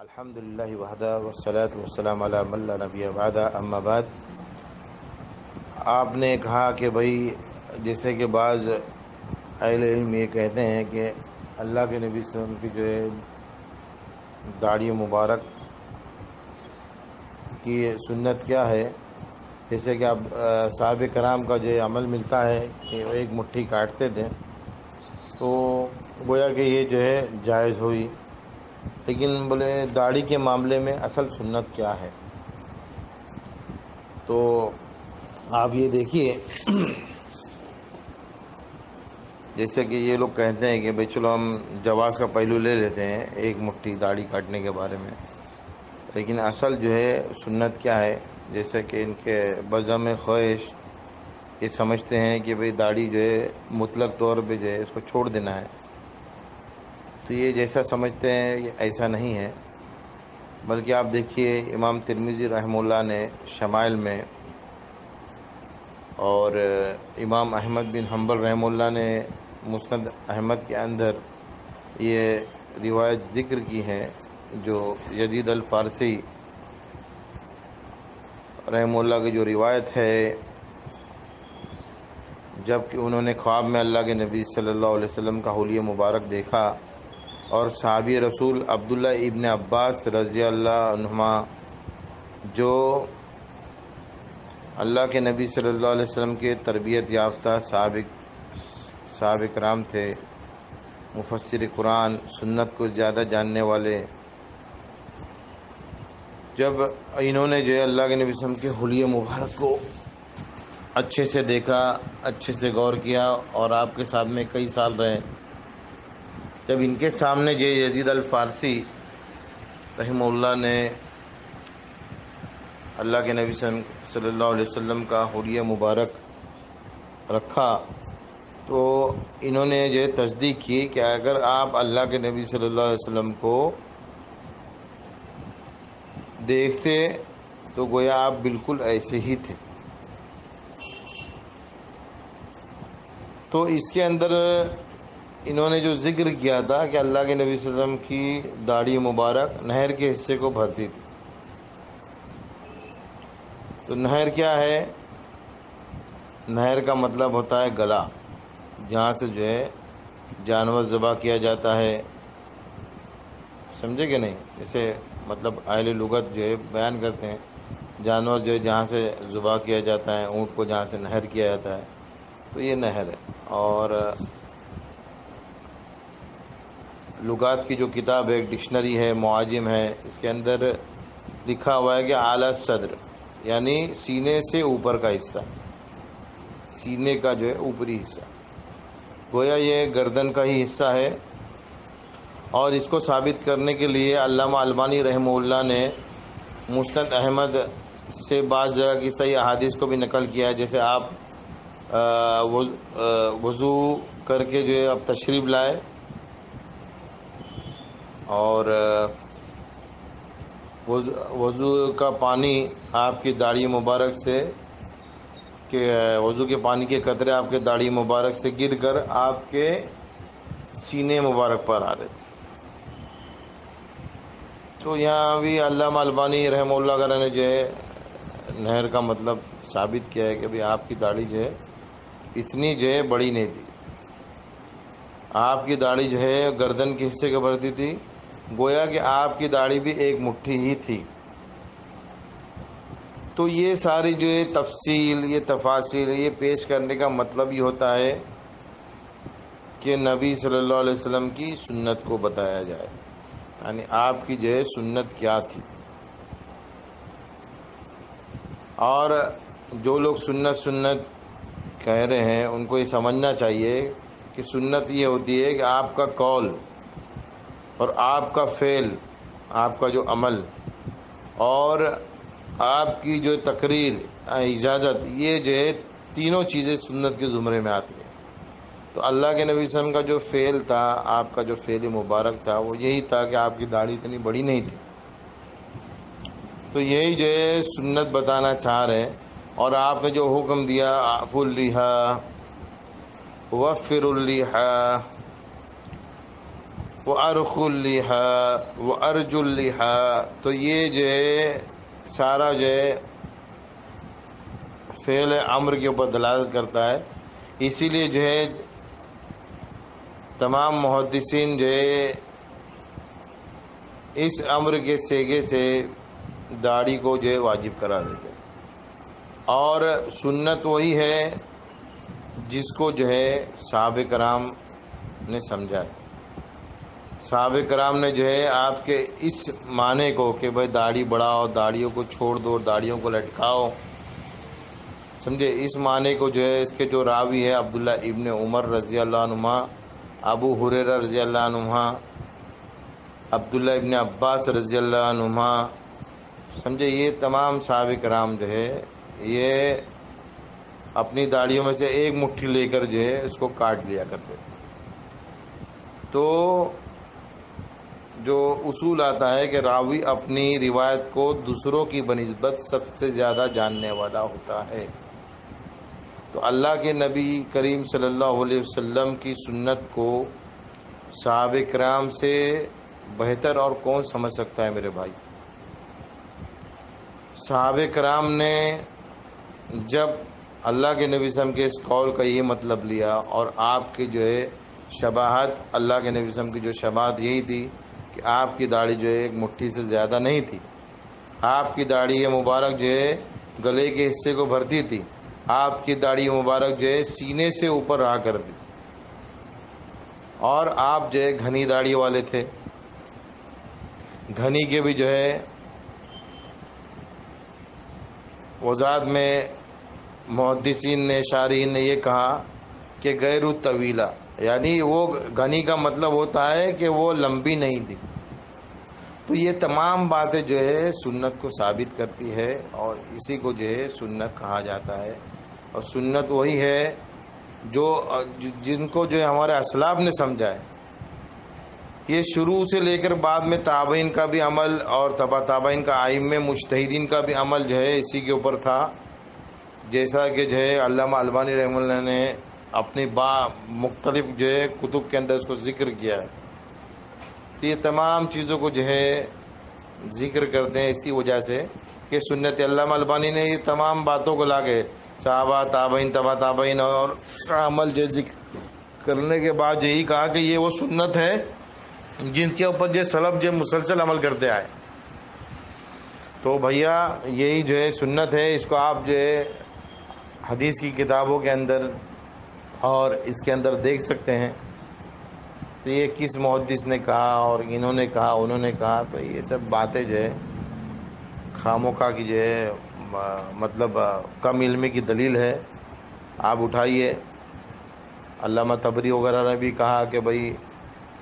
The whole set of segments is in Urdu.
الحمدللہ وحدہ والصلاة والسلام علی من لا نبی بعدہ اما بعد۔ آپ نے کہا کہ بھئی جیسے کہ بعض اہل علم یہ کہتے ہیں کہ اللہ کے نبی صلی اللہ علیہ وسلم کی جو ہے داڑھی مبارک کی سنت کیا ہے، جیسے کہ اب صحابہ کرام کا جو عمل ملتا ہے کہ وہ ایک مٹھی کاٹتے تھے، تو گویا کہ یہ جو ہے جائز ہوئی، لیکن بولے داڑھی کے معاملے میں اصل سنت کیا ہے؟ تو آپ یہ دیکھیے، جیسے کہ یہ لوگ کہتے ہیں کہ بھئی چلو ہم جواز کا پہلو لے لیتے ہیں ایک مٹھی داڑھی کاٹنے کے بارے میں، لیکن اصل جو ہے سنت کیا ہے؟ جیسے کہ ان کے بزم خواہش یہ سمجھتے ہیں کہ بھئی داڑھی جو ہے مطلق طور پہ جو ہے اس کو چھوڑ دینا ہے، تو یہ جیسا سمجھتے ہیں یہ ایسا نہیں ہے، بلکہ آپ دیکھیے امام ترمذی رحمہ اللہ نے شمائل میں، اور امام احمد بن حنبل رحمہ اللہ نے مسند احمد کے اندر یہ روایت ذکر کی ہے، جو یزید الفارسی رحمہ اللہ کی جو روایت ہے، جب کہ انہوں نے خواب میں اللہ کے نبی صلی اللہ علیہ وسلم کا حلیہ مبارک دیکھا، اور صحابی رسول عبداللہ ابن عباس رضی اللہ عنہما جو اللہ کے نبی صلی اللہ علیہ وسلم کے تربیت یافتہ صحابہ کرام تھے، مفسر قرآن، سنت کو زیادہ جاننے والے، جب انہوں نے جو ہے اللہ کے نبی صلی اللہ علیہ وسلم کے حلیہ مبارک کو اچھے سے دیکھا، اچھے سے غور کیا، اور آپ کے ساتھ میں کئی سال رہے، جب ان کے سامنے جو یزید الفارسی رحمہ اللہ نے اللہ کے نبی صلی اللہ علیہ وسلم کا حلیہ مبارک رکھا، تو انہوں نے جو تصدیق کی کہ اگر آپ اللہ کے نبی صلی اللہ علیہ وسلم کو دیکھتے تو گویا آپ بالکل ایسے ہی تھے۔ تو اس کے اندر انہوں نے جو ذکر کیا تھا کہ اللہ کے نبی صلی اللہ علیہ وسلم کی داڑھی مبارک نہر کے حصے کو بھرتی تھی۔ تو نہر کیا ہے؟ نہر کا مطلب ہوتا ہے گلا، جہاں سے جو ہے جانور ذبح کیا جاتا ہے، سمجھے کہ نہیں؟ جیسے مطلب اہل لغت جو ہے بیان کرتے ہیں، جانور جو ہے جہاں سے ذبح کیا جاتا ہے، اونٹ کو جہاں سے نہر کیا جاتا ہے، تو یہ نہر ہے۔ اور لغات کی جو کتاب ہے، ڈکشنری ہے، معاجم ہے، اس کے اندر لکھا ہوا ہے کہ اعلیٰ صدر یعنی سینے سے اوپر کا حصہ، سینے کا جو ہے اوپری حصہ، گویا یہ گردن کا ہی حصہ ہے۔ اور اس کو ثابت کرنے کے لیے علامہ البانی رحمہ اللہ نے مسند احمد سے بعض جگہ کی صحیح احادیث کو بھی نقل کیا ہے، جیسے آپ وضو کر کے جو ہے اب تشریف لائے، اور وضو کا پانی آپ کی داڑھی مبارک سے کہ وضو کے پانی کے قطرے آپ کے داڑھی مبارک سے گر کر آپ کے سینے مبارک پر آ رہے، تو یہاں بھی علامہ البانی رحمہ اللہ وغیرہ نے جو ہے نہر کا مطلب ثابت کیا ہے کہ بھی آپ کی داڑھی جو ہے اتنی جو ہے بڑی نہیں تھی، آپ کی داڑھی جو ہے گردن کے حصے کو بھرتی تھی، گویا کہ آپ کی داڑھی بھی ایک مٹھی ہی تھی۔ تو یہ ساری جو ہے تفصیل، یہ تفاصیل، یہ پیش کرنے کا مطلب یہ ہوتا ہے کہ نبی صلی اللہ علیہ وسلم کی سنت کو بتایا جائے، یعنی آپ کی جو ہے سنت کیا تھی۔ اور جو لوگ سنت کہہ رہے ہیں ان کو یہ سمجھنا چاہیے کہ سنت یہ ہوتی ہے کہ آپ کا قول اور آپ کا فعل، آپ کا جو عمل اور آپ کی جو تقریر، اجازت، یہ جو ہے تینوں چیزیں سنت کے زمرے میں آتی ہیں۔ تو اللہ کے نبی صلی اللہ علیہ وسلم کا جو فعل تھا، آپ کا جو فعل مبارک تھا، وہ یہی تھا کہ آپ کی داڑھی اتنی بڑی نہیں تھی، تو یہی جو ہے سنت بتانا چاہ رہے ہیں۔ اور آپ نے جو حکم دیا اعفوا اللحیٰ وفروا اللحیٰ، وَأَرْخُ اللِّحَا وَأَرْجُ اللِّحَا، تو یہ جو ہے سارا جو ہے فعل امر کے اوپر دلالت کرتا ہے. اسی لیے جو ہے تمام محدثین جو ہے اس امر کے صیغے سے داڑھی کو جو ہے واجب کرا دیتے ہیں. اور سنت وہی ہے جس کو جو ہے صحابہ کرام نے سمجھا ہے. صحابہ کرام نے جو ہے آپ کے اس معنی کو کہ بھائی داڑھی بڑھاؤ، داڑھیوں کو چھوڑ دو، داڑھیوں کو لٹکاؤ، سمجھے، اس معنی کو جو ہے اس کے جو راوی ہے عبداللہ ابن عمر رضی اللہ عنہما، ابو ہریرہ رضی اللہ عنہما، عبداللہ ابن عباس رضی اللہ عنہما، سمجھے، یہ تمام صحابہ کرام جو ہے یہ اپنی داڑھیوں میں سے ایک مٹھی لے کر جو ہے اس کو کاٹ لیا کرتے. تو جو اصول آتا ہے کہ راوی اپنی روایت کو دوسروں کی بنسبت سب سے زیادہ جاننے والا ہوتا ہے. تو اللہ کے نبی کریم صلی اللہ علیہ وسلم کی سنت کو صحابہ کرام سے بہتر اور کون سمجھ سکتا ہے میرے بھائی؟ صحابہ کرام نے جب اللہ کے نبی صلی اللہ علیہ وسلم کے اس قول کا یہ مطلب لیا، اور آپ کی جو ہے شباہت، اللہ کے نبی صلی اللہ علیہ وسلم کی جو شباہت یہی تھی کہ آپ کی داڑھی جو ہے ایک مٹھی سے زیادہ نہیں تھی، آپ کی داڑھی مبارک جو ہے گلے کے حصے کو بھرتی تھی، آپ کی داڑھی مبارک جو ہے سینے سے اوپر رہا کرتی، اور آپ جو ہے گھنی داڑھی والے تھے. گھنی کے بھی جو ہے وضاحت میں محدثین نے، شارحین نے یہ کہا کہ غیر طویلہ، یعنی وہ گھنی کا مطلب ہوتا ہے کہ وہ لمبی نہیں تھی. تو یہ تمام باتیں جو ہے سنت کو ثابت کرتی ہے، اور اسی کو جو ہے سنت کہا جاتا ہے. اور سنت وہی ہے جو جن کو جو ہے ہمارے اسلاف نے سمجھا ہے. یہ شروع سے لے کر بعد میں تابعین کا بھی عمل اور تبع تابعین کا، ائمہ مجتہدین کا بھی عمل جو ہے اسی کے اوپر تھا. جیسا کہ جو ہے علامہ البانی رحمہ اللہ نے اپنی مختلف جو ہے کتب کے اندر اس کو ذکر کیا ہے. تو یہ تمام چیزوں کو جو ہے ذکر کرتے ہیں اسی وجہ سے کہ سنت علامہ البانی نے یہ تمام باتوں کو لا کے صحابہ، تابعین، تبع تابعین اور عمل جو ذکر کرنے کے بعد یہی کہا کہ یہ وہ سنت ہے جن کے اوپر جو سلف جو مسلسل عمل کرتے آئے. تو بھیا یہی جو ہے سنت ہے. اس کو آپ جو ہے حدیث کی کتابوں کے اندر اور اس کے اندر دیکھ سکتے ہیں. تو یہ کس محدث نے کہا اور انہوں نے کہا انہوں نے کہا، تو یہ سب باتیں جو ہے خاموخواہ کی جو ہے مطلب کم علمی کی دلیل ہے. آپ اٹھائیے، علامہ طبری وغیرہ نے بھی کہا کہ بھئی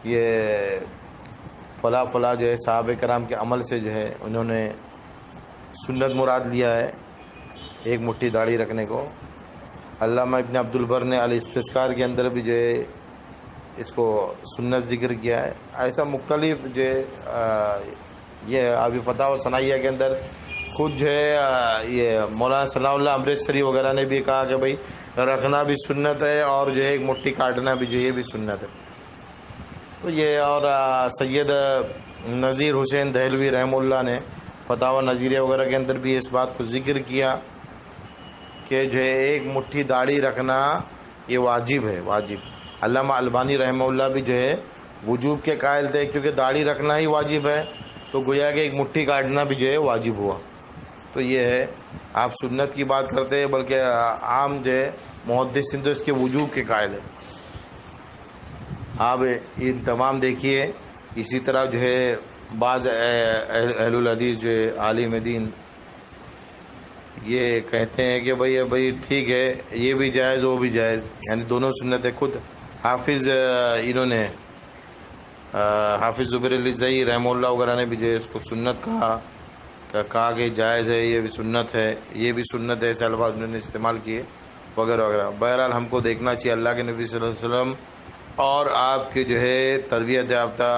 یہ فلاں فلاں جو ہے صحابہ کرام کے عمل سے جو ہے انہوں نے سنت مراد لیا ہے ایک مٹھی داڑھی رکھنے کو. علامہ ابن عبد البر نے الاستذکار کے اندر بھی جو ہے اس کو سنت ذکر کیا ہے. ایسا مختلف جو ہے یہ ابھی فتح و ثنائیہ کے اندر خود جو ہے یہ مولانا ثناء اللہ امرتسری وغیرہ نے بھی کہا کہ بھئی رکھنا بھی سنت ہے اور جو ہے ایک مٹھی کاٹنا بھی جو یہ بھی سنت ہے. تو یہ اور سید نذیر حسین دہلوی رحمہ اللہ نے فتاوی نظیریہ وغیرہ کے اندر بھی اس بات کو ذکر کیا کہ جو ہے ایک مٹھی داڑھی رکھنا یہ واجب ہے، واجب. علامہ البانی رحمہ اللہ بھی جو ہے وجوب کے قائل تھے، کیونکہ داڑھی رکھنا ہی واجب ہے تو گویا کہ ایک مٹھی کاٹنا بھی جو ہے واجب ہوا. تو یہ ہے، آپ سنت کی بات کرتے ہیں بلکہ عام جو ہے محدثین تو اس کے وجوب کے قائل ہے. آپ ان تمام دیکھیے. اسی طرح جو ہے بعض اہل الحدیث جو ہے عالم دین یہ کہتے ہیں کہ بھئی ٹھیک ہے یہ بھی جائز وہ بھی جائز، یعنی دونوں سنت ہے. خود حافظ انہوں نے حافظ زبیر علی زئی رحمہ اللہ وغیرہ نے بھی جو ہے اس کو سنت کہا کہ جائز ہے، یہ بھی سنت ہے، یہ بھی سنت ہے، ایسے الفاظ انہوں نے استعمال کیے وغیرہ وغیرہ. بہرحال ہم کو دیکھنا چاہیے اللہ کے نبی صلی اللہ علیہ وسلم اور آپ کے جو ہے تربیت یافتہ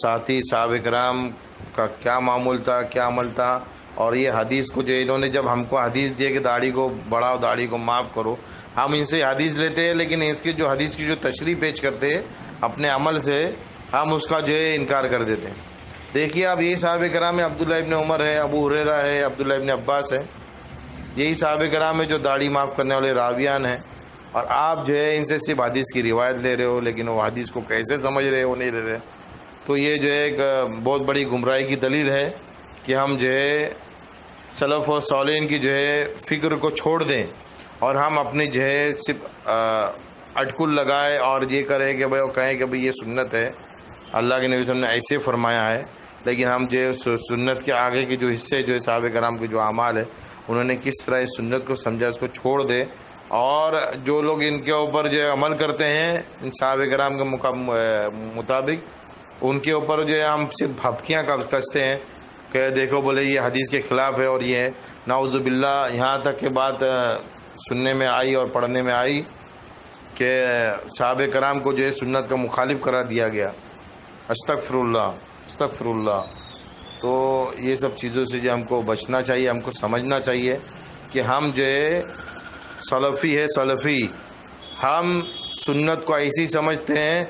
ساتھی صحابہ کرام کا کیا معمول تھا، کیا عمل تھا. اور یہ حدیث کو جو انہوں نے جب ہم کو حدیث دیے کہ داڑھی کو بڑھاؤ، داڑھی کو معاف کرو، ہم ان سے حدیث لیتے ہیں لیکن اس کی جو حدیث کی جو تشریح پیش کرتے ہیں اپنے عمل سے ہم اس کا جو ہے انکار کر دیتے ہیں۔ دیکھیے آپ یہی صحابہ کرام میں عبداللہ ابن عمر ہے، ابو ہریرہ ہے، عبداللہ ابن عباس ہے، یہی صحابہ کرام میں جو داڑھی معاف کرنے والے راویان ہیں، اور آپ جو ہے ان سے صرف حدیث کی روایت لے رہے ہو، لیکن وہ حدیث کو کیسے سمجھ رہے ہو نہیں لے رہے۔ تو یہ جو ہے ایک بہت بڑی گمراہی کی دلیل ہے کہ ہم جو ہے سلف و صالحین کی جو ہے فکر کو چھوڑ دیں اور ہم اپنی جو ہے صرف اٹکل لگائے اور یہ کریں کہ بھائی وہ کہیں کہ بھائی یہ سنت ہے، اللہ کے نبی صلی اللہ علیہ وسلم نے ایسے فرمایا ہے، لیکن ہم جو ہے سنت کے آگے کے جو حصے جو ہے صحابہ کرام کے جو اعمال ہے انہوں نے کس طرح اس سنت کو سمجھا اس کو چھوڑ دے، اور جو لوگ ان کے اوپر جو ہے عمل کرتے ہیں ان صحابہ کرام کے مطابق، ان کے اوپر جو ہے ہم صرف بھپکیاں کستے ہیں کہ دیکھو بولے یہ حدیث کے خلاف ہے اور یہ ہے، نعوذ باللہ۔ یہاں تک کہ بات سننے میں آئی اور پڑھنے میں آئی کہ صحابہ کرام کو جو ہے سنت کا مخالف قرار دیا گیا۔ استغفر اللہ، استغفر اللہ۔ تو یہ سب چیزوں سے جو ہم کو بچنا چاہیے، ہم کو سمجھنا چاہیے کہ ہم جو ہے سلفی ہے، سلفی ہم سنت کو ایسی سمجھتے ہیں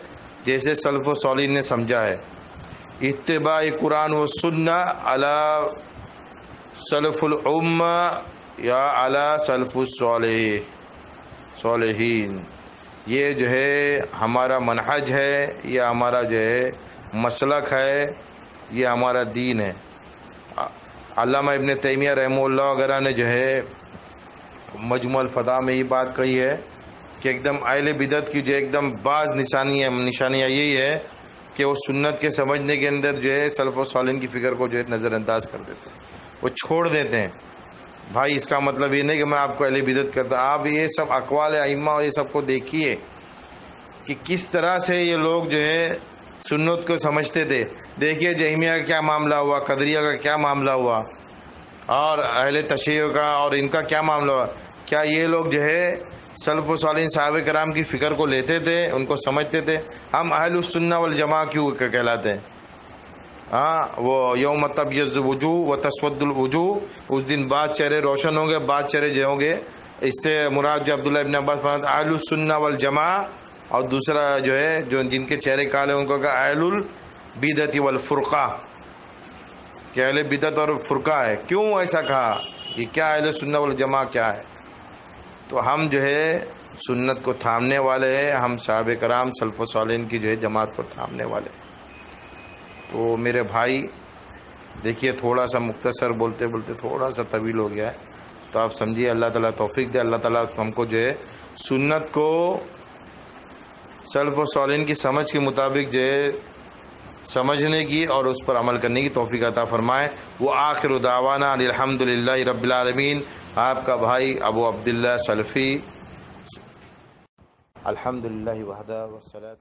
جیسے سلف و صالحین نے سمجھا ہے، اتباع قرآن و سنہ علی سلف الامہ یا علی سلف الصالحین، یہ جو ہے ہمارا منہج ہے، یہ ہمارا جو ہے مسلک ہے، یہ ہمارا دین ہے۔ علامہ ابن تیمیہ رحمہ اللہ وغیرہ نے جو ہے مجموع الفتاوی میں یہ بات کہی ہے کہ ایک دم اہل بدعت کی جو ایک دم بعض نشانیاں یہی ہے کہ وہ سنت کے سمجھنے کے اندر جو ہے سلف و صالحین کی فکر کو جو ہے نظر انداز کر دیتے ہیں، وہ چھوڑ دیتے ہیں۔ بھائی اس کا مطلب یہ نہیں کہ میں آپ کو اہل بدعت کرتا، آپ یہ سب اقوال ائمہ اور یہ سب کو دیکھیے کہ کس طرح سے یہ لوگ جو ہے سنت کو سمجھتے تھے۔ دیکھیے جہمیہ کا کیا معاملہ ہوا، قدریہ کا کیا معاملہ ہوا، اور اہل تشیع کا اور ان کا کیا معاملہ ہوا۔ کیا یہ لوگ جو ہے سلف و صالحین صحابہ کرام کی فکر کو لیتے تھے، ان کو سمجھتے تھے؟ ہم اہل السنہ والجماعہ کیوں کہلاتے ہیں؟ وہ یوم تبیض وجوہ و تسود الوجوہ، اس دن بعض چہرے روشن ہوں گے، بعض چہرے جو ہوں گے، اس سے مراد جو عبداللہ ابن عباس فرماتے اہل السنہ والجماعہ، اور دوسرا جو ہے جو جن کے چہرے کالے ان کو کہا اہل البدعۃ والفرقہ، کہ اہل بدعت اور فرقہ ہے۔ کیوں ایسا کہا؟ یہ کیا اہل سنت والجماعہ کیا ہے؟ تو ہم جو ہے سنت کو تھامنے والے ہیں، ہم صحابہ کرام سلف و صالحین کی جو ہے جماعت کو تھامنے والے ہیں۔ تو میرے بھائی دیکھیے تھوڑا سا مختصر بولتے بولتے تھوڑا سا طویل ہو گیا ہے، تو آپ سمجھیے، اللہ تعالیٰ توفیق دے، اللہ تعالیٰ ہم کو جو ہے سنت کو سلف و صالحین کی سمجھ کے مطابق جو ہے سمجھنے کی اور اس پر عمل کرنے کی توفیق عطا فرمائے۔ وہ آخر دعوانا الحمد للہ رب العالمین۔ آپ کا بھائی ابو عبداللہ سلفی، الحمد للہ وحدہ والصلاۃ